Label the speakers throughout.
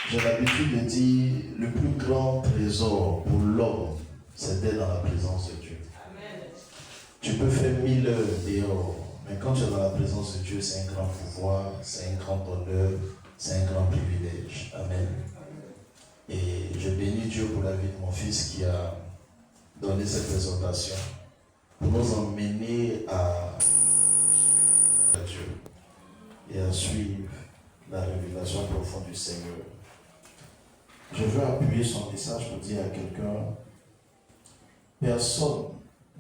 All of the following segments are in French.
Speaker 1: J'ai l'habitude de dire, le plus grand trésor pour l'homme, c'est d'être dans la présence de Dieu. Tu peux faire 1000 heures dehors, mais quand tu es dans la présence de Dieu, c'est un grand pouvoir, c'est un grand honneur, c'est un grand privilège. Amen. Et je bénis Dieu pour la vie de mon fils qui a donné cette présentation pour nous emmener à Dieu et à suivre la révélation profonde du Seigneur. Je veux appuyer son message pour dire à quelqu'un, personne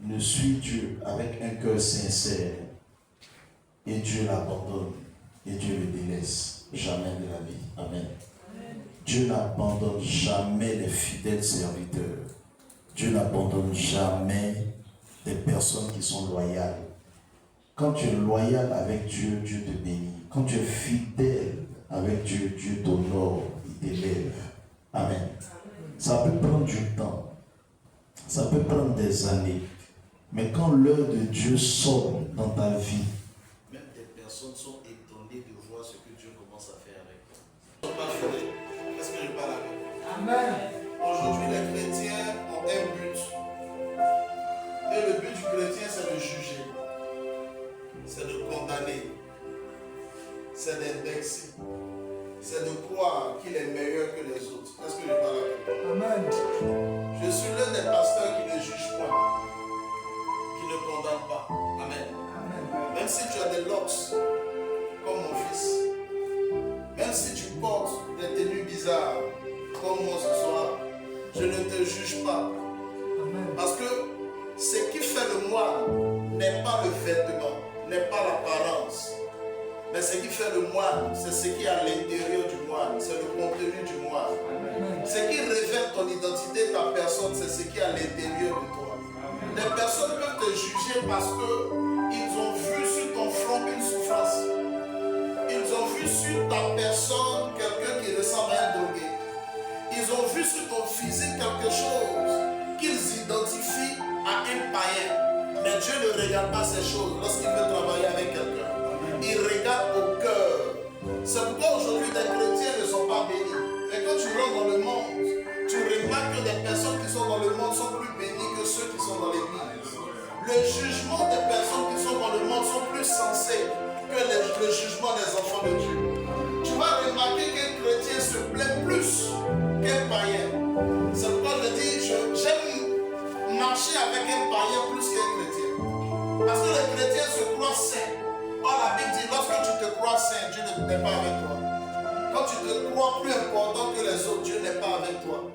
Speaker 1: ne suit Dieu avec un cœur sincère et Dieu l'abandonne et Dieu le délaisse jamais de la vie. Amen. Dieu n'abandonne jamais les fidèles serviteurs. Dieu n'abandonne jamais des personnes qui sont loyales. Quand tu es loyal avec Dieu, Dieu te bénit. Quand tu es fidèle avec Dieu, Dieu t'honore, il t'élève. Amen. Ça peut prendre du temps. Ça peut prendre des années. Mais quand l'heure de Dieu sonne dans ta vie, même des personnes sont étonnées de voir ce que Dieu commence à faire avec toi. Est-ce que je parle avec? Amen. Aujourd'hui, les chrétiens ont un but. Et le but du chrétien, c'est de juger. C'est de condamner. C'est d'indexer. C'est de croire qu'il est meilleur que les autres. Est-ce que je parle avec toi? Amen. Je suis l'un des pasteurs qui ne juge point, qui ne condamne pas. Amen. Amen. Même si tu as des locks, comme mon fils, même si tu portes des tenues bizarres, comme moi ce soir, je ne te juge pas. Amen. Parce que ce qui fait le moine n'est pas le vêtement, n'est pas l'apparence. Mais ce qui fait le moine, c'est ce qui est à l'intérieur du moine, c'est le contenu du moine. Amen. Ce qui révèle ton identité, ta personne, c'est ce qui est à l'intérieur de toi. Amen. Des personnes peuvent te juger parce qu'ils ont vu sur ton front une souffrance. Ils ont vu sur ta personne quelqu'un qui ressemble à un drogué. Ils ont vu sur ton physique quelque chose qu'ils identifient à un païen. Mais Dieu ne regarde pas ces choses lorsqu'il veut travailler avec quelqu'un. Il regarde au cœur. C'est pourquoi aujourd'hui les chrétiens ne sont pas bénis. Mais quand tu rentres dans le monde, tu remarques que les personnes qui sont dans le monde sont plus bénies que ceux qui sont dans l'église. Le jugement des personnes qui sont dans le monde sont plus sensés que le jugement des enfants de Dieu. Tu vas remarquer qu'un chrétien se plaît plus qu'un païen. C'est pourquoi je dis, j'aime marcher avec un païen plus qu'un chrétien. Parce que les chrétiens se croient saints. Or la Bible dit, lorsque tu te crois saint, Dieu n'est pas avec toi. Quand tu te crois plus important que les autres, Dieu n'est pas avec toi.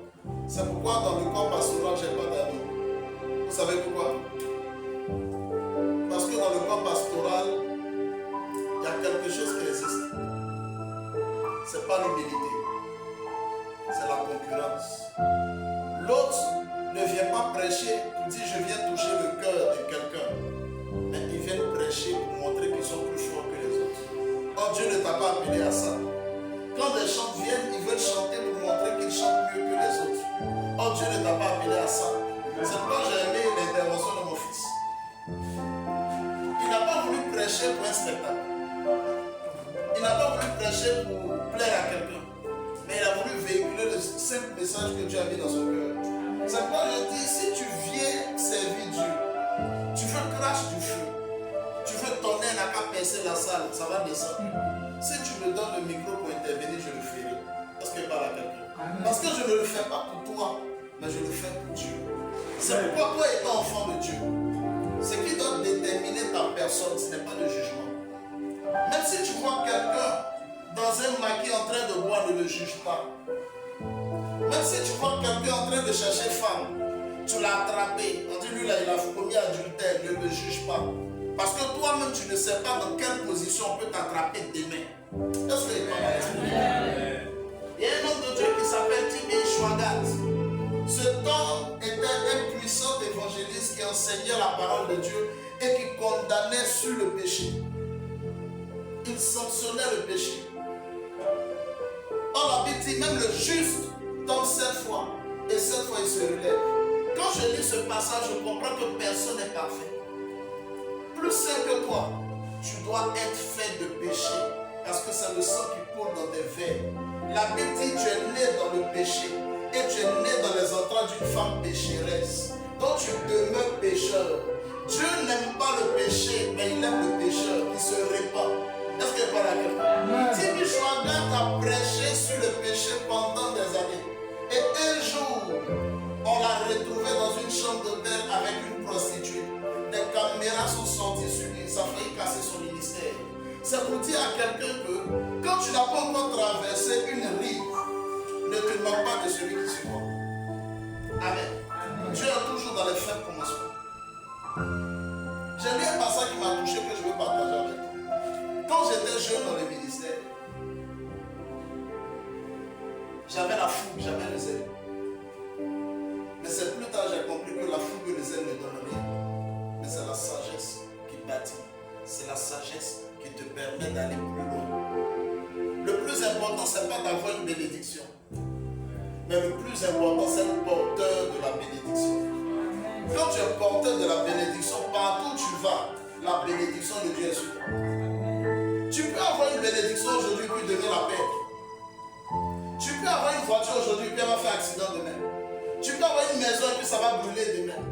Speaker 1: C'est pourquoi dans le corps pastoral, je n'ai pas d'amis. Vous savez pourquoi? Parce que dans le corps pastoral, il y a quelque chose qui existe. Ce n'est pas l'humilité, c'est la concurrence. L'autre ne vient pas prêcher pour dire je viens toucher le cœur de quelqu'un. Mais ils viennent prêcher pour montrer qu'ils sont plus forts que les autres. Or Dieu ne t'a pas appelé à ça. Quand les chants viennent, ils veulent chanter pour montrer qu'ils chantent mieux que les autres. Or Dieu ne t'a pas appelé à ça. C'est pourquoi j'ai aimé l'intervention de mon fils. Il n'a pas voulu prêcher pour un spectacle. Il n'a pas voulu prêcher pour plaire à quelqu'un. Mais il a voulu véhiculer le simple message que Dieu a mis dans son cœur. C'est pourquoi je dis, si tu viens servir Dieu, tu veux cracher du feu, tu veux tonner, n'a qu'à percer la salle, ça va descendre. Si tu me donnes le micro pour intervenir, je le ferai. Parce que je parle à quelqu'un. Parce que je ne le fais pas pour toi, mais je le fais pour Dieu. C'est pourquoi toi étant enfant de Dieu, ce qui doit déterminer ta personne, ce n'est pas le jugement. Même si tu vois quelqu'un dans un maquis en train de boire, ne le juge pas. Même si tu vois quelqu'un en train de chercher femme, tu l'as attrapé, on dit lui là il a commis adultère, ne le juge pas. Parce que toi-même tu ne sais pas dans quelle position on peut t'attraper demain. Est-ce que il y a un homme de Dieu qui s'appelle Timi Shwagat. Cet homme était un puissant évangéliste qui enseignait la parole de Dieu et qui condamnait sur le péché. Il sanctionnait le péché. Or la Bible dit même le juste tombe 7 fois et 7 fois il se relève. Quand je lis ce passage, je comprends que personne n'est parfait. Plus sain que toi, tu dois être fait de péché parce que c'est le sang qui coule dans tes veines. La Bible dit tu es né dans le péché et tu es né dans les entrailles d'une femme pécheresse. Donc tu demeures pécheur. Dieu n'aime pas le péché, mais il aime le pécheur qui se répand. Est-ce que par là? Timmy Schwager a prêché sur le péché pendant des années. Et un jour, on l'a retrouvé dans une chambre d'hôtel avec une prostituée. Des caméras sont sorties sur lui, ça a failli casser son ministère. C'est pour dire à quelqu'un que quand tu n'as pas encore traversé une rive, ne te moque pas de celui qui supporte. Amen. Dieu est toujours dans les faibles commencements. J'ai lu un passage qui m'a touché que je veux partager avec toi. Quand j'étais jeune dans le ministère, j'avais la fougue, j'avais le zèle. Mais c'est plus tard que j'ai compris que la fougue et le zèle ne donnent rien. Mais c'est la sagesse qui bâtit. C'est la sagesse qui te permet d'aller plus loin. Le plus important, ce n'est pas d'avoir une bénédiction. Mais le plus important, c'est le porteur de la bénédiction. Quand tu es porteur de la bénédiction, partout où tu vas, la bénédiction de Dieu est sur toi. Tu peux avoir une bénédiction aujourd'hui puis donner la paix. Tu peux avoir une voiture aujourd'hui puis elle va faire accident demain. Tu peux avoir une maison et puis ça va brûler demain.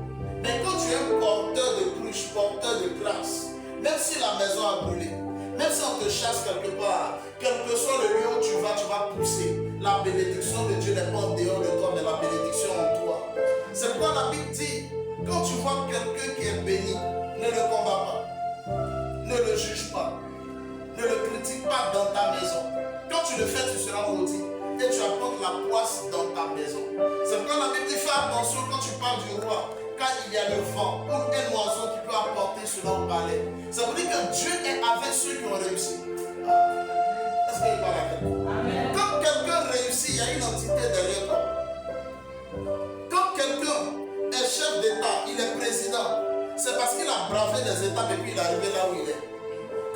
Speaker 1: Mais quand tu es un porteur de cruche, porteur de grâce, même si la maison a brûlé, même si on te chasse quelque part, quel que soit le lieu où tu vas pousser. La bénédiction de Dieu n'est pas en dehors de toi, mais la bénédiction en toi. C'est pourquoi la Bible dit, quand tu vois quelqu'un qui est béni, ne le combats pas, ne le juge pas, ne le critique pas dans ta maison. Quand tu le fais, tu seras maudit et tu apportes la poisse dans ta maison. C'est pourquoi la Bible dit, fais attention quand tu parles du roi, quand il y a le vent ou un oiseau qui peut apporter cela au palais. Ça veut dire que Dieu est avec ceux qui ont réussi. Est-ce qu'il parle avec vous? Quand quelqu'un réussit, il y a une entité derrière toi. Quand quelqu'un est chef d'État, il est président, c'est parce qu'il a bravé des étapes et puis il est arrivé là où il est.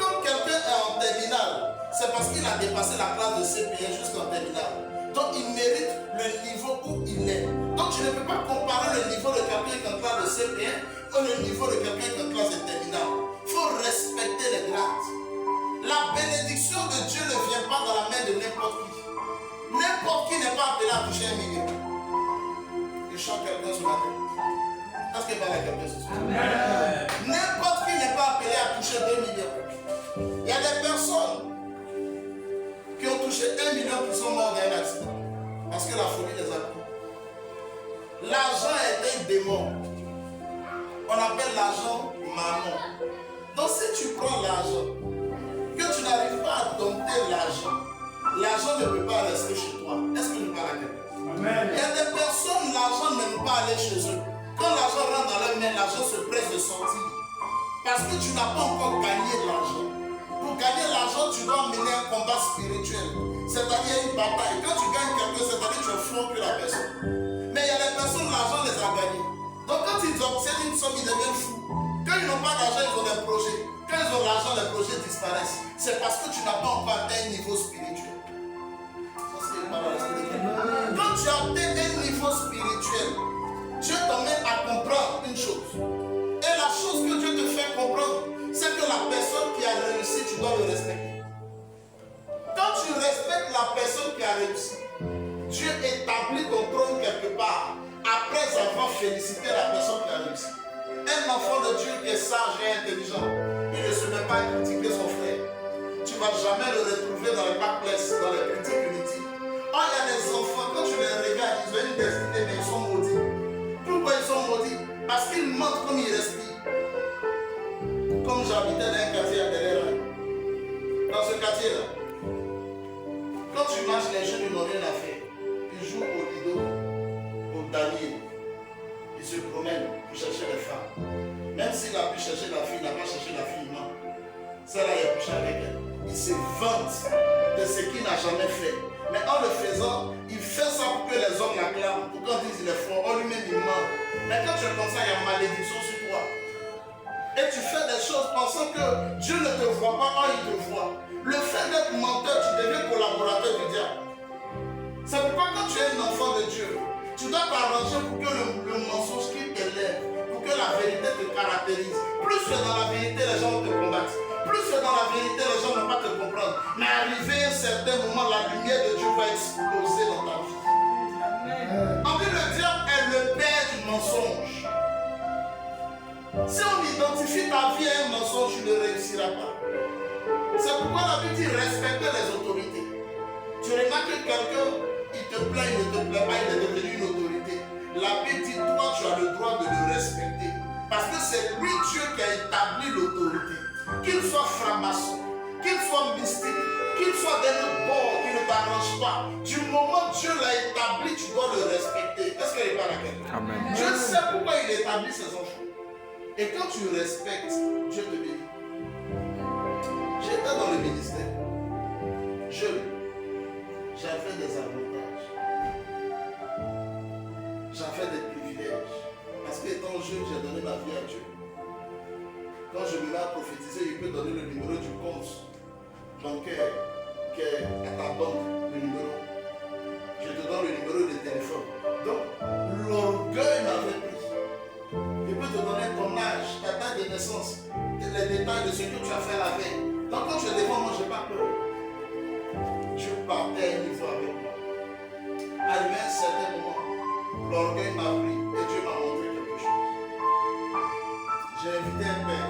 Speaker 1: Quand quelqu'un est en terminale, c'est parce qu'il a dépassé la classe de CP1 jusqu'en terminale. Donc il mérite le niveau où il est. Donc tu ne peux pas comparer le niveau de quelqu'un qui est en classe de CP1 ou le niveau de quelqu'un qui est en classe de terminale. Il faut respecter les grades. La bénédiction de Dieu ne vient pas dans la main de n'importe qui. N'importe qui n'est pas appelé à toucher 1 million. Je chante quelqu'un sur la tête. Est-ce qu'il parle à quelqu'un ce soir? N'importe qui n'est pas appelé à toucher 2 millions. Il y a des personnes qui ont touché 1 million qui sont morts d'un accident. Parce que la folie les a pris. L'argent est un démon. On appelle l'argent maman. Donc si tu prends l'argent, que tu n'arrives pas à dompter l'argent, l'argent ne peut pas rester chez toi. Est-ce que je parle à quelqu'un? Il y a des personnes, l'argent n'aime pas aller chez eux. Quand l'argent rentre dans leurs mains, l'argent se presse de sortir. Parce que tu n'as pas encore gagné de l'argent. Pour gagner l'argent, tu dois mener un combat spirituel. C'est-à-dire une bataille. Quand tu gagnes quelque chose, c'est-à-dire que tu es fort que la personne. Mais il y a des personnes, l'argent les a gagnés. Donc quand ils obtiennent une somme, ils deviennent fous. Quand ils n'ont pas d'argent, ils ont des projets. Quand ils ont l'argent, les projets disparaissent. C'est parce que tu n'as pas encore atteint un niveau spirituel. Quand tu as atteint un niveau spirituel, Dieu t'emmène à comprendre une chose. Et la chose que Dieu te fait comprendre, c'est que la personne qui a réussi, tu dois le respecter. Quand tu respectes la personne qui a réussi, Dieu établit ton trône quelque part après avoir félicité la personne qui a réussi. Un enfant de Dieu qui est sage et intelligent, il ne se met pas à critiquer son frère. Tu ne vas jamais le retrouver dans les backplaces, dans les critiques inutiles. Oh, il y a des enfants, quand tu les regardes, ils ont une destinée, mais ils sont maudits. Pourquoi ils sont maudits? Parce qu'ils mentent comme ils respirent. Comme j'habitais dans un quartier à Delera, dans ce quartier-là, quand tu marches, les jeunes, ils n'ont rien à faire. Ils jouent au lido, au damier. Ils se promènent pour chercher les femmes. Même s'il a pu chercher la fille, il n'a pas cherché la fille, non. Celle-là, il a couché avec elle. Il se vante de ce qu'il n'a jamais fait. Mais en le faisant, il fait ça pour que les hommes l'acclament. Pour qu'on dise qu'il est fort, on lui-même il ment. Mais quand tu es comme ça, il y a malédiction sur toi. Et tu fais des choses pensant que Dieu ne te voit pas, il te voit. Le fait d'être menteur, tu deviens collaborateur du diable. C'est pourquoi quand tu es un enfant de Dieu, tu dois t'arranger pour que le mensonge qui t'élève, pour que la vérité te caractérise. Plus tu es dans la vérité, les gens vont te combattre. Plus tu es dans la vérité, les gens ne vont pas te comprendre. Mais arrivé à un certain moment, la lumière de Dieu va exploser dans ta vie. En plus, le diable est le père du mensonge. Si on identifie ta vie à un mensonge, tu ne réussiras pas. C'est pourquoi la Bible dit respecter les autorités. Tu remarques que quelqu'un, il te plaît, il ne te plaît pas, il est devenu une autorité. La Bible dit, toi, tu as le droit de le respecter. Parce que c'est lui, Dieu, qui a établi l'autorité. Qu'il soit franc-maçon, qu'il soit mystique, qu'il soit d'un autre bord qui ne t'arrange pas. Du moment que Dieu l'a établi, tu dois le respecter. Est-ce qu'il n'est pas la quelqu'un?
Speaker 2: Amen.
Speaker 1: Dieu sait pourquoi il établit ses enfants. Et quand tu respectes, Dieu te bénit. J'étais dans le ministère. J'avais des avantages. J'avais des privilèges. Parce qu'étant jeune, j'ai donné ma vie à Dieu. Quand je me mets à prophétiser, il peut donner le numéro du compte bancaire qui est à ta banque, le numéro. Je te donne le numéro de téléphone. Donc, l'orgueil m'avait pris. Il peut te donner ton âge, ta date de naissance, les détails de ce que tu as fait la veille. Donc, quand je défends, moi, je n'ai pas peur. Je partais à un niveau avec moi. Arrivé à un certain moment, l'orgueil m'a pris et Dieu m'a montré quelque chose. J'ai invité un père.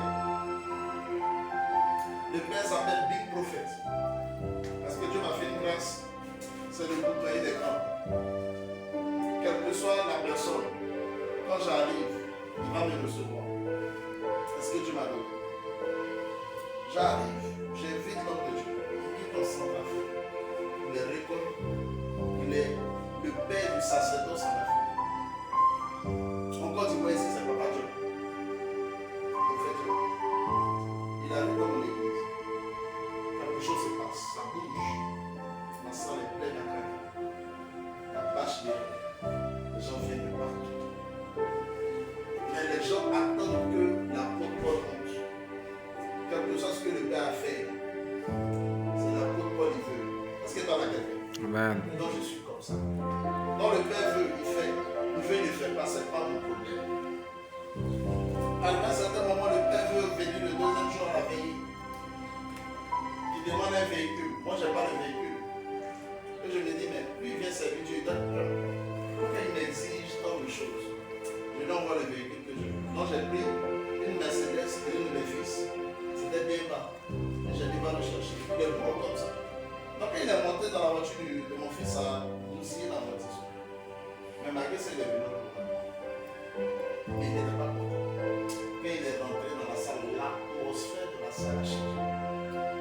Speaker 1: Le père s'appelle Big Prophet. Parce que Dieu m'a fait une grâce, c'est de côtoyer des grands. Quelle que soit la personne, quand j'arrive, il va me recevoir. Est-ce que Dieu m'a donné? J'arrive, j'invite l'homme de Dieu. Il quitte en Centrafrique. Il est reconnu. Il est le père du sacerdoce en Afrique. Encore dis-moi ici, c'est Papa Dieu. Prophète Dieu. Il arrive dans mon église. Quelque chose se passe, ça bouge. Ma salle est pleine à craquer. La bâche derrière. Les gens viennent de partout. Mais les gens attendent que l'apôtre Paul monte. Quelque chose que le Père a fait, c'est l'apôtre Paul, il veut. Est-ce que tu as la quelqu'un?
Speaker 2: Amen.
Speaker 1: Donc je suis comme ça. Donc le Père veut, il fait. Il veut, il ne fait pas, c'est pas mon problème. À un certain moment, le Père veut venir le deuxième jour à la veille. Il demande un véhicule. Moi, je n'ai pas le véhicule. Et je me dis, mais lui, il vient servir Dieu, il donne peur. Pourquoi il m'exige tant de choses? Je lui envoie le véhicule que je veux. Donc j'ai pris une Mercedes et une de mes fils. C'était bien bas. Et j'ai dit, va le chercher. Il est gros comme ça. Donc il est monté dans la voiture de mon fils à bousiller la moitié. Mais malgré ça, il est venu. Mais il n'était pas content. Quand il est rentré dans la salle, l'atmosphère de la salle a changé.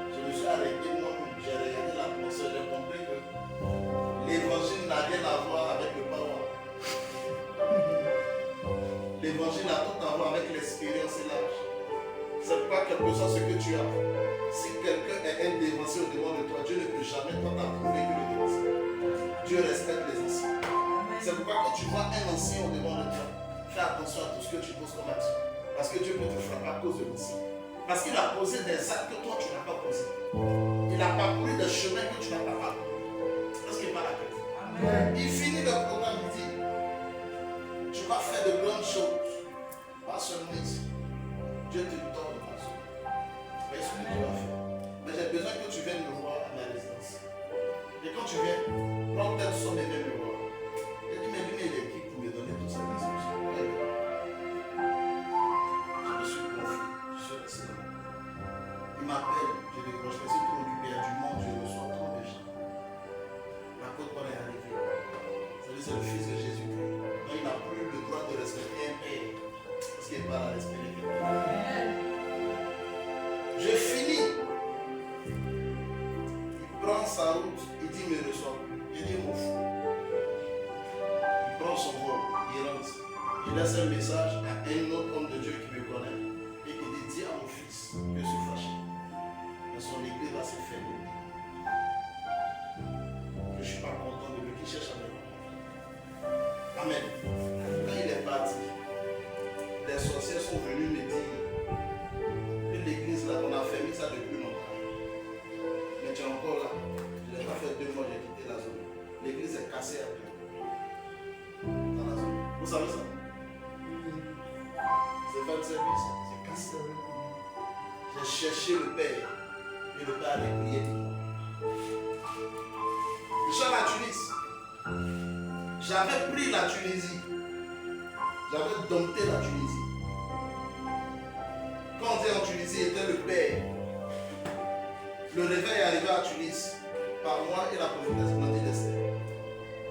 Speaker 1: Je me suis arrêté moi-même, j'ai regardé l'atmosphère, j'ai compris que l'évangile n'a rien à voir avec le power. L'évangile a tout à voir avec l'expérience et l'âge. C'est pourquoi quel que soit ce que tu as, si quelqu'un est un dévancé au devant de toi, Dieu ne peut jamais toi t'approuver que le dévancé. Dieu respecte les anciens. C'est pourquoi quand tu vois un ancien au devant de toi, fais attention à tout ce que tu poses comme action. Parce que Dieu peut te frapper à cause de l'ancien. Parce qu'il a posé des actes que toi tu n'as pas posé. Il a parcouru des chemins que tu n'as pas parcouru. Parce qu'il n'est pas la tête. Il finit le programme, il dit, tu vas faire de grandes choses. Pas seulement ici. Dieu te donne de façon. Voyez ce que Dieu va faire. Mais j'ai besoin que tu viennes me voir à ma résidence. Et quand tu viens, prends telle somme et viens me voir. Et tu m'as dit, mais il est qui pour me donner toutes ces instructions? Je me suis confié. Je suis resté là. Il m'appelle, je décroche, je suis trop occupé, il y a du monde, je reçois trop de gens. La côte Paul est arrivée. C'est le fils de Jésus-Christ. Donc il n'a plus le droit de respecter un père. Parce qu'il n'est pas à respecter quelqu'un. Je finis. Il prend sa route, il dit, me reçoit. Il dit, mon fou. Il prend son vol, il rentre. Il laisse un message à un autre homme de Dieu qui me connaît. Et qui dit, dis à mon fils que je suis fâché. Mais son église va se faire de lui. Je ne suis pas content de lui qui cherche à me voir. Amen. Quand il est parti, les sorciers sont venus me dire que l'église là, on a fermé ça depuis longtemps. Mais tu es encore là. Je n'ai pas fait 2 mois, j'ai quitté la zone. L'église est cassée après. Dans la zone. Vous savez ça? C'est 27 ans, c'est cassé. J'ai cherché le Père et le Père a prié. Je suis à la la Tunisie. J'avais pris la Tunisie. J'avais dompté la Tunisie. Quand on était en Tunisie, était le père. Le réveil est arrivé à Tunis par moi et la prophétesse Blondine d'Esther.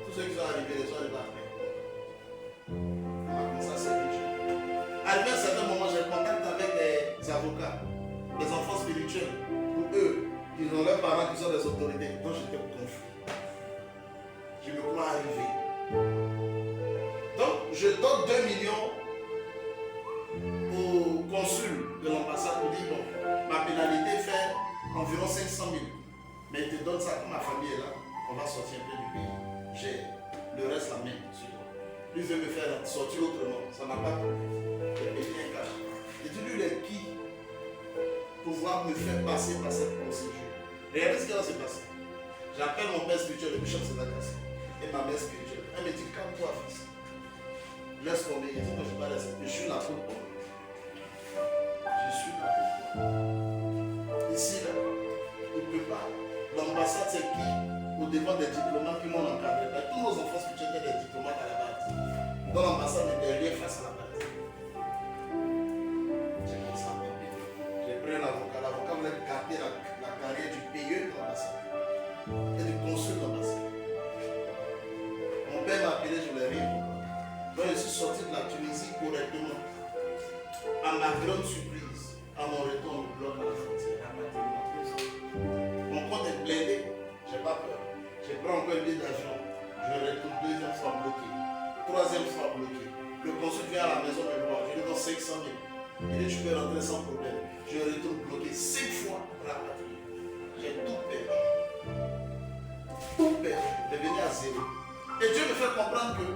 Speaker 1: Tous ceux qui sont arrivés, les sont arrivés après. On a commencé à servir Dieu. Arrivé à un certain moment, j'ai contact avec les avocats, les enfants spirituels. Pour eux, ils ont leurs parents qui sont des autorités. Donc j'étais confus. Je me crois arrivé. Donc je donne 2 millions au consul de l'ambassade pour dire bon, ma pénalité fait environ 500 000. Mais il te donne ça comme ma famille est là, on va sortir un peu du pays. J'ai le reste la main sur toi. Lui veut me faire sortir autrement, ça n'a pas pris. Il payé un cash. Et tu lui il est qui pour pouvoir me faire passer par cette procédure? Regardez ce qui va se passer. J'appelle mon père spirituel, le bishop Sédacassi, et ma mère spirituelle. Elle me dit, calme-toi, fils. Laisse tomber, il dit que je ne vais pas laisser. Je suis là pour toi. Je suis là pour toi. Ici, là, il ne peut pas. L'ambassade, c'est qui? Au devant des diplomates qui m'ont encadré. Tous nos enfants spirituels étaient des diplomates à la base. Dans l'ambassade, est derrière face à la base. J'ai commencé à tomber. J'ai pris un avocat. L'avocat voulait garder la carrière du payeur de l'ambassade et du consul de l'ambassade. Mon père m'a appelé, je l'ai rien. Donc je suis sorti de la Tunisie correctement. À ma grande surprise, à mon retour, on me bloque à la frontière. Mon compte est blindé, je n'ai pas peur. Je prends encore un billet d'avion, je retourne 2e fois bloqué, 3e fois bloqué. Le consul vient à la maison me voir, je lui donne 500 000. Il dit tu peux rentrer sans problème. Je retourne bloqué 5 fois rapatrié. J'ai tout perdu. Tout perdu. Je suis venu à zéro. Et Dieu me fait comprendre que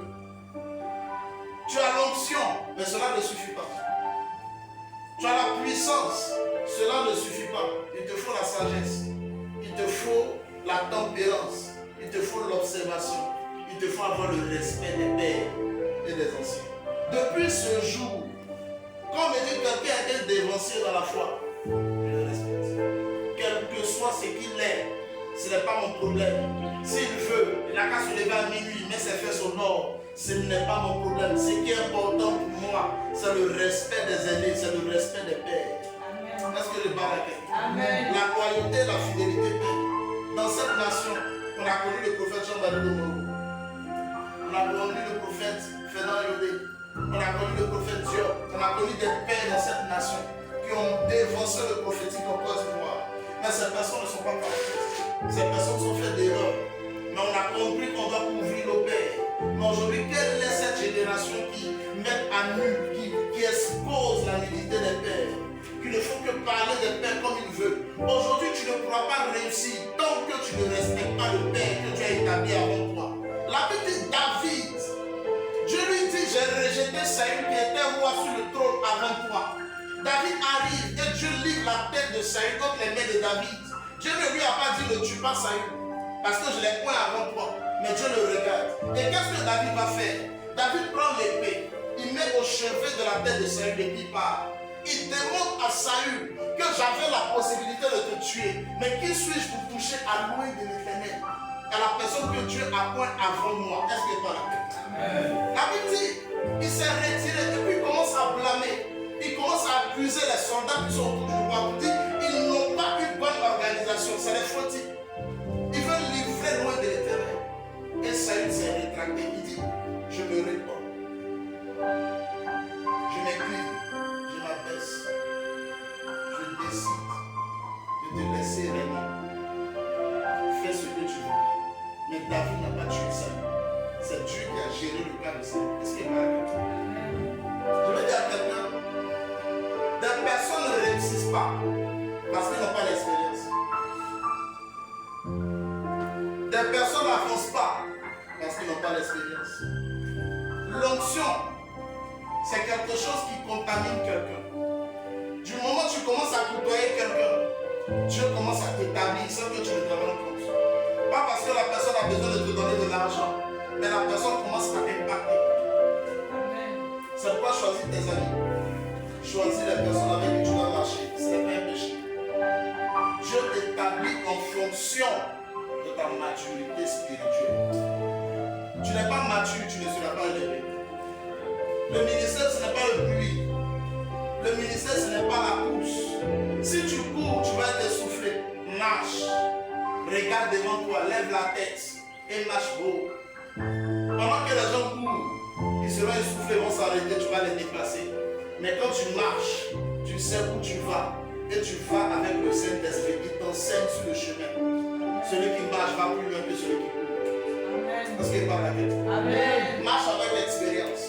Speaker 1: tu as l'onction, mais cela ne suffit pas. Tu as la puissance, cela ne suffit pas. Il te faut la sagesse, il te faut la tempérance, il te faut l'observation, il te faut avoir le respect des pères et des anciens. Depuis ce jour, quand on me dit que quelqu'un est un dévancier dans la foi, je le respecte. Quel que soit ce qu'il est, ce n'est pas mon problème. S'il veut, il n'a qu'à se lever à minuit, mais ses fesses au nord. Ce n'est pas mon problème. Ce qui est important pour moi, c'est le respect des aînés, c'est le respect des pères. Est-ce que je parle à quelqu'un? La loyauté, la fidélité, père. Dans cette nation, on a connu le prophète Jean-Marie Domoro. On a connu le prophète Fernand Yodé. On a connu le prophète Diop. On a connu des pères dans cette nation qui ont dévancé le prophétique en Côte d'Ivoire. Mais ces personnes ne sont pas parfaites. Ces personnes sont faites d'erreurs. Mais on a compris qu'on doit couvrir nos pères. Mais aujourd'hui, quelle est cette génération qui met à nu, qui expose la nudité des pères, qui ne font que parler des pères comme ils veulent? Aujourd'hui, tu ne pourras pas réussir tant que tu ne respectes pas le père que tu as établi avant toi. La Bible dit David. Dieu lui dit, j'ai rejeté Saül qui était roi sur le trône avant toi. David arrive et Dieu livre la tête de Saül contre les mains de David. Dieu ne lui a pas dit ne tue pas Saül, parce que je l'ai point avant toi. Mais Dieu le regarde. Et qu'est-ce que David va faire? David prend l'épée, il met au chevet de la tête de Saül et il part. Il demande à Saül que j'avais la possibilité de te tuer, mais qui suis-je pour toucher à loin de l'Éternel, à la personne que Dieu a point avant moi? Est-ce que tu as la paix? La Bible dit, il s'est retiré et puis il commence à blâmer. Il commence à accuser les soldats qui sont autour du roi pour dire ils n'ont pas une bonne organisation, c'est les fautifs. Ils veulent livrer loin de l'Éternel. Et Saül s'est rétracté, il dit, je me réponds. Je m'écris, je m'abaisse. Je décide de te laisser régner. Fais ce que tu veux. Mais David n'a pas tué Saül. C'est Dieu qui a géré le cas de Saül. Est-ce qu'il va à quelqu'un? Je vais dire à quelqu'un, des personnes ne réussissent pas parce qu'ils n'ont pas l'expérience. Des personnes n'avancent pas parce qu'ils n'ont pas l'expérience. L'onction, c'est quelque chose qui contamine quelqu'un. Du moment où tu commences à côtoyer quelqu'un, Dieu commence à t'établir sans que tu ne te rendes compte. Pas parce que la personne a besoin de te donner de l'argent, mais la personne commence à impacter. C'est pourquoi choisir tes amis. Choisis les personnes avec qui tu vas marcher. Ce n'est pas un péché. Dieu t'établit en fonction de ta maturité spirituelle. Tu n'es pas mature, tu ne seras pas élevé. Le ministère, ce n'est pas le bruit. Le ministère, ce n'est pas la course. Si tu cours, tu vas être essoufflé. Marche. Regarde devant toi, lève la tête et marche haut. Pendant que les gens courent, ils seront essoufflés, vont s'arrêter, tu vas les déplacer. Mais quand tu marches, tu sais où tu vas. Et tu vas avec le Saint-Esprit qui t'enseigne sur le chemin. Celui qui marche va plus loin que celui qui court. Amen. Parce qu'il parle avec toi. Amen. Marche avec l'expérience.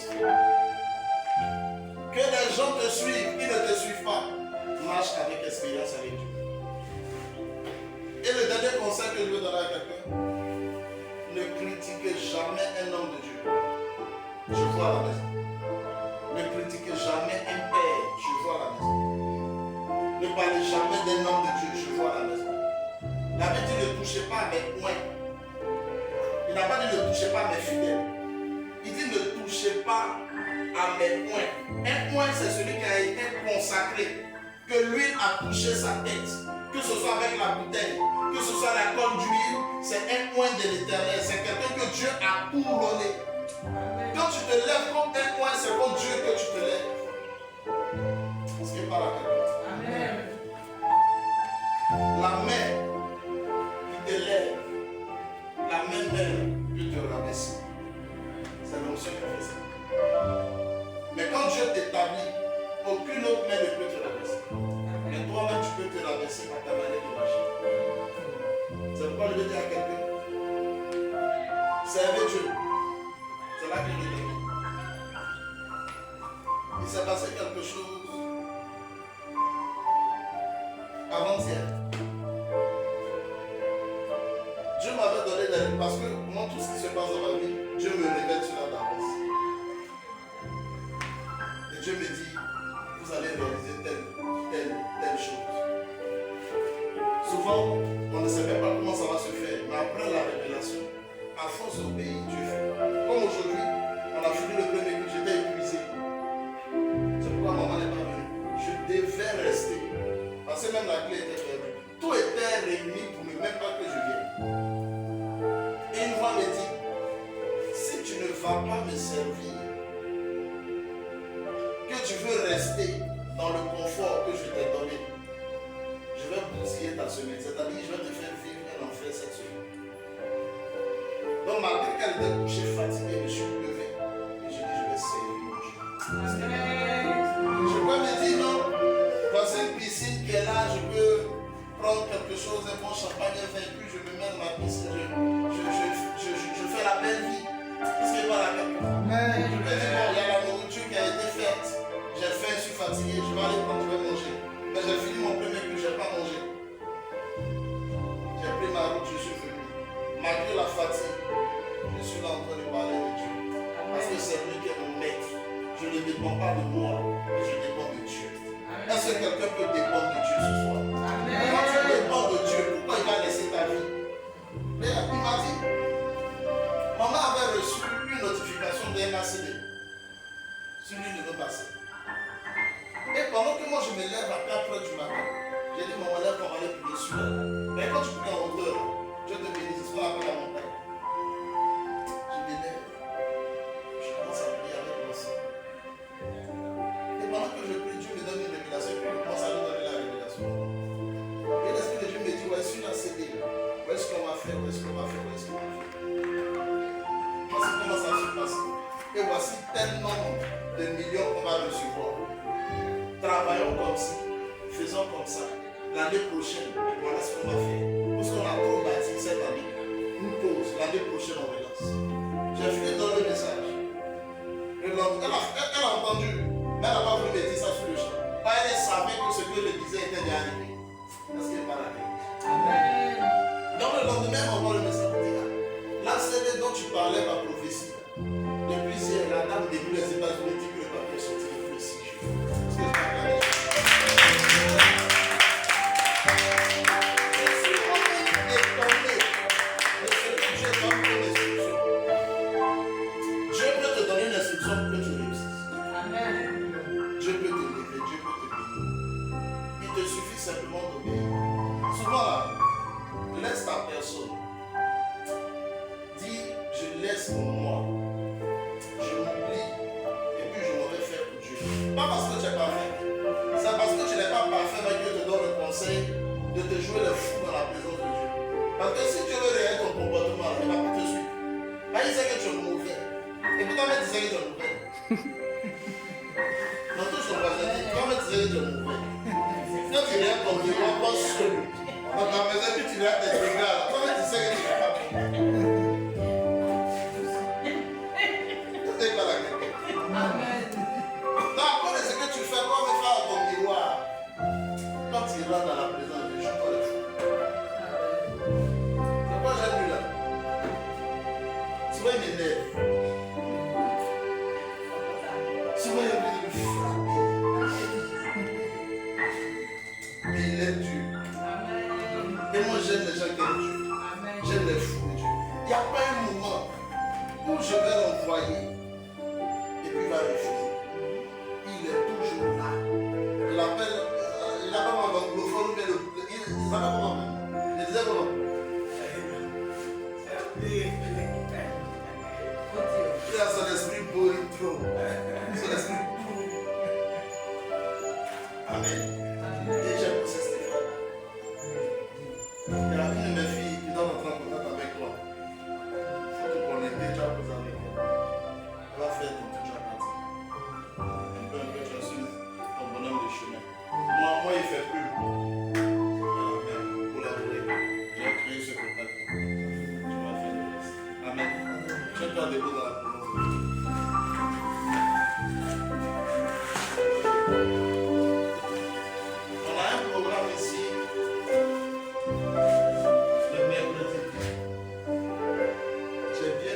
Speaker 1: Que les gens te suivent, qui ne te suivent pas. Marche avec expérience avec Dieu. Et le dernier conseil que je veux donner à quelqu'un, ne critiquez jamais un homme de Dieu. Je vois à la maison. Ne critiquez jamais un père. Je vois à la maison. Ne parlez jamais d'un homme de Dieu. Je vois à la maison. La Bible dit ne touchez pas à mes poings. Il n'a pas dit ne touchez pas à mes fidèles. Il dit ne touchez pas à mes poings. Un point, c'est celui qui a été consacré. Que l'huile a touché sa tête. Que ce soit avec la bouteille, que ce soit la colle d'huile, c'est un point de l'éternel. C'est quelqu'un que Dieu a couronné. Quand tu te lèves comme un point, c'est comme Dieu que tu te lèves. Parce qu'il parle à quelqu'un. Amen. La main qui te lève, la main même peut te rabaisser. C'est l'onction qui fait ça. Mais quand Dieu t'établit, aucune autre main ne peut te rabaisser. Mais toi-même, tu peux te rabaisser par ta manière de marcher. C'est pourquoi je veux dire à quelqu'un, servez Dieu. C'est là que je le dis. Il s'est passé quelque chose avant-hier. Dieu m'avait donné des... Parce que moi, tout ce qui se passe dans ma vie, Dieu me révèle cela d'avance. Et Dieu me dit, vous allez réaliser telle chose. Souvent, on ne sait même pas comment ça va se faire. Mais après la révélation, à force d'obéir, Dieu fait. Comme aujourd'hui, on a fini le premier culte, j'étais épuisé. C'est pourquoi maman n'est pas venue. Je devais rester. Parce que même la clé était perdue. Tout était réuni pour ne même pas que je vienne. Et une voix me dit, si tu ne vas pas me servir, que tu veux rester dans le confort que je t'ai donné, je vais bousiller ta semaine. C'est-à-dire, je vais te faire vivre un enfer cette semaine. Donc, malgré qu'elle était couchée, fatiguée, je suis levé. Et je dis, je vais servir mon Dieu. Je peux me dire, non, voici une piscine qui est là, je peux prendre quelque chose, un bon champagne, un vin plus, je me mets dans ma piscine, je fais la belle vie. Qu'est-ce qui est pas la belle vie? Je peux dire, bon, il y a la nourriture qui a été faite. J'ai faim, je suis fatigué, je vais aller prendre, je vais manger. Mais j'ai fini mon premier coup, je n'ai pas mangé. J'ai pris ma route, je suis venu. Malgré la fatigue, je suis là en train de parler de Dieu. Parce que c'est lui qui est mon maître. Je ne dépends pas de moi, mais je dépends de Dieu. Est-ce que quelqu'un peut dépendre de Dieu ce soir? Quand tu dépends de Dieu, pourquoi il va laisser ta vie? Mais il m'a dit, maman avait reçu une notification d'un ACD sur l'une de nos bassins. Et pendant que moi je me lève à 4h du matin, j'ai dit, maman, lève, on va aller prier sur la. Mais quand tu pries en hauteur, Dieu te bénisse, c'est ce qu'on appelle la montagne. Je me lève, je commence à prier avec mon sang. Et pendant que je prie, Dieu me donne une révélation, puis il commence à me donner la révélation. Et l'Esprit de Dieu me dit, ouais, sur la CD, où est-ce qu'on va faire, où est-ce qu'on va faire, où est-ce qu'on va faire. Voici comment ça se passe. Et voici tel nombre de millions qu'on va recevoir. Travaillons comme ça, faisons comme ça. L'année prochaine, voilà ce qu'on va faire. Parce qu'on a trop bâti cette année. Une pause, l'année prochaine on relance. J'ai fini dans le message. Elle a entendu, mais elle n'a pas voulu me dire ça sur le champ. Elle savait que ce que je disais était déjà arrivé. Parce qu'elle parle avec Amen. Dans le lendemain, on voit le message pour dire, la CD dont tu parlais, ma prophétie, depuis hier, la dame depuis les États-Unis dit que le papier est sorti depuis 6 jours. Parce que je parle. Je suis vraiment étonné de ce que Dieu va me donner des instructions. Dieu peut te donner une instruction pour que tu réussisses. Amen. Dieu peut te lever, Dieu peut te bénir. Il te suffit simplement d'obéir. Souvent là, laisse ta personne laisse pour moi. Je m'oublie. Et puis je m'en vais faire pour Dieu. Pas parce que tu n'es pas fait. C'est parce que tu n'es pas parfait, mais Dieu te donne le conseil de te jouer le fou dans la présence de Dieu. Parce que si Dieu veut réagir ton comportement, il va pas te suivre. Il sait que tu es mauvais. Et puis toi-même, tu sais que tu es mauvais. Non, touche ton voisin, toi-même, tu sais que tu es mauvais. Quand tu regardes ton miroir, pas seul. Dans ta maison, puis tu regardes tes regards. Toi-même, tu sais que tu n'es pas bon. Tu n'es pas la quelqu'un.
Speaker 2: Amen.
Speaker 1: Non, après, ce que tu fais, toi, mais faire ton miroir. Quand tu rentres dans la présence de Dieu, toi, le fou. C'est quoi j'aime lui là? Souvent, il m'énerve. Souvent, il a envie de me frapper. Mais il aime Dieu. Et moi, j'aime les gens qui aiment Dieu. J'aime les fous de Dieu. Il n'y a pas un moment où je vais l'envoyer et puis il va refuser. Il est toujours là. Il appelle, il n'a pas mon anglophone, mais il s'appelle comment? Il disait comment? Il a son esprit beau et trop. Son esprit beau. Amen. Et j'aime aussi Stéphane. Il y a une de mes filles qui doit entrer en contact avec toi. Il faut que qu'on ait déjà posé avec elle. Elle va faire ton truc à partir. Un peu, tu as su ton bonhomme de chemin. Moi, il fait plus. Voilà, mais pour l'avouer, j'ai créé ce contact. Tu vas faire le reste. Amen. Tiens-toi debout dans la présence de Dieu. On a un programme ici le mercredi. J'ai bien